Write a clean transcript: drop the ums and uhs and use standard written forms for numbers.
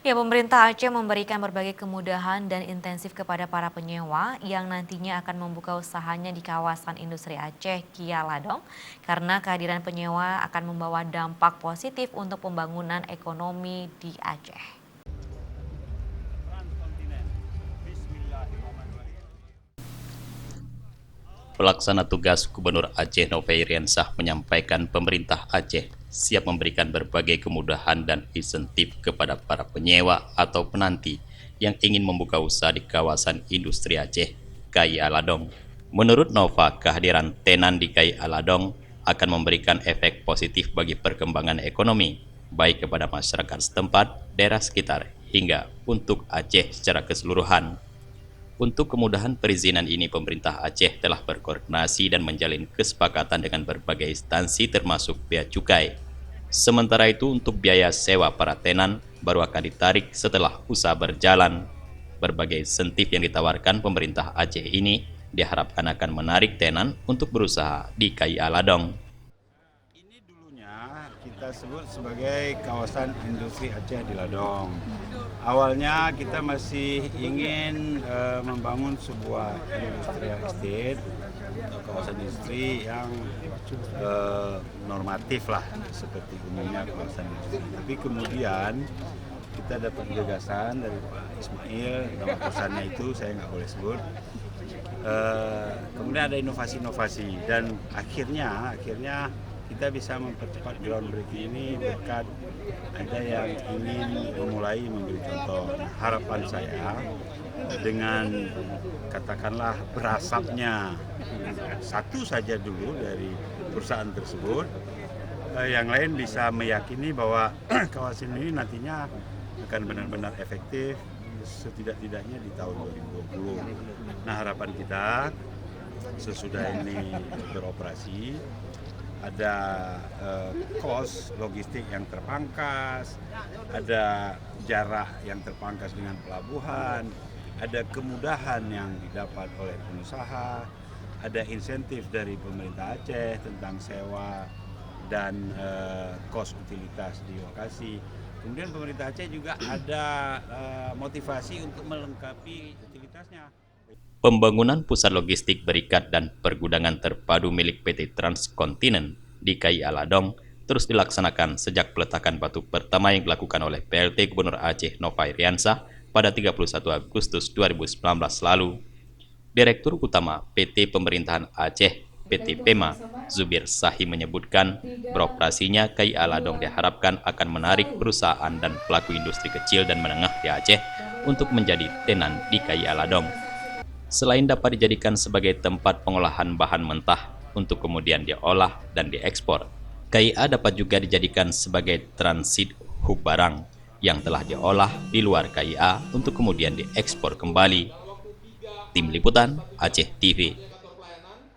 Ya, pemerintah Aceh memberikan berbagai kemudahan dan intensif kepada para penyewa yang nantinya akan membuka usahanya di kawasan industri Aceh Kialadong karena kehadiran penyewa akan membawa dampak positif untuk pembangunan ekonomi di Aceh. Pelaksana tugas Gubernur Aceh Nofriansah menyampaikan pemerintah Aceh siap memberikan berbagai kemudahan dan insentif kepada para penyewa atau penanti yang ingin membuka usaha di kawasan industri Aceh, KAI Aladong. Menurut Nova, kehadiran tenan di KAI Aladong akan memberikan efek positif bagi perkembangan ekonomi, baik kepada masyarakat setempat, daerah sekitar, hingga untuk Aceh secara keseluruhan. Untuk kemudahan perizinan ini, pemerintah Aceh telah berkoordinasi dan menjalin kesepakatan dengan berbagai instansi termasuk bea cukai. Sementara itu, untuk biaya sewa para tenan baru akan ditarik setelah usaha berjalan. Berbagai insentif yang ditawarkan pemerintah Aceh ini diharapkan akan menarik tenan untuk berusaha di KAI Aladong. Ini dulunya kita sebut sebagai kawasan industri Aceh di Ladong. Awalnya kita masih ingin membangun sebuah industrial estate, kawasan industri yang normatif lah, seperti umumnya kawasan industri. Tapi kemudian kita dapat gagasan dari Pak Ismail, nama perusahaannya itu saya nggak boleh sebut. Kemudian ada inovasi-inovasi dan akhirnya kita bisa mempercepat groundbreaking ini berkat ada yang ingin memulai memberi contoh. Nah, harapan saya dengan katakanlah berasapnya satu saja dulu dari perusahaan tersebut, yang lain bisa meyakini bahwa kawasan ini nantinya akan benar-benar efektif setidak-tidaknya di tahun 2020. Nah, harapan kita sesudah ini beroperasi ada cost logistik yang terpangkas, ada jarak yang terpangkas dengan pelabuhan, ada kemudahan yang didapat oleh pengusaha, ada insentif dari pemerintah Aceh tentang sewa dan cost utilitas di lokasi. Kemudian pemerintah Aceh juga ada motivasi untuk melengkapi utilitasnya. Pembangunan pusat logistik berikat dan pergudangan terpadu milik PT Transkontinen di KAI Aladong terus dilaksanakan sejak peletakan batu pertama yang dilakukan oleh PLT Gubernur Aceh Nofriansah pada 31 Agustus 2019 lalu. Direktur Utama PT Pemerintahan Aceh PT PEMA, Zubir Sahi menyebutkan beroperasinya KAI Aladong diharapkan akan menarik perusahaan dan pelaku industri kecil dan menengah di Aceh untuk menjadi tenan di KAI Aladong. Selain dapat dijadikan sebagai tempat pengolahan bahan mentah untuk kemudian diolah dan diekspor, KIA dapat juga dijadikan sebagai transit hub barang yang telah diolah di luar KIA untuk kemudian diekspor kembali. Tim Liputan Aceh TV.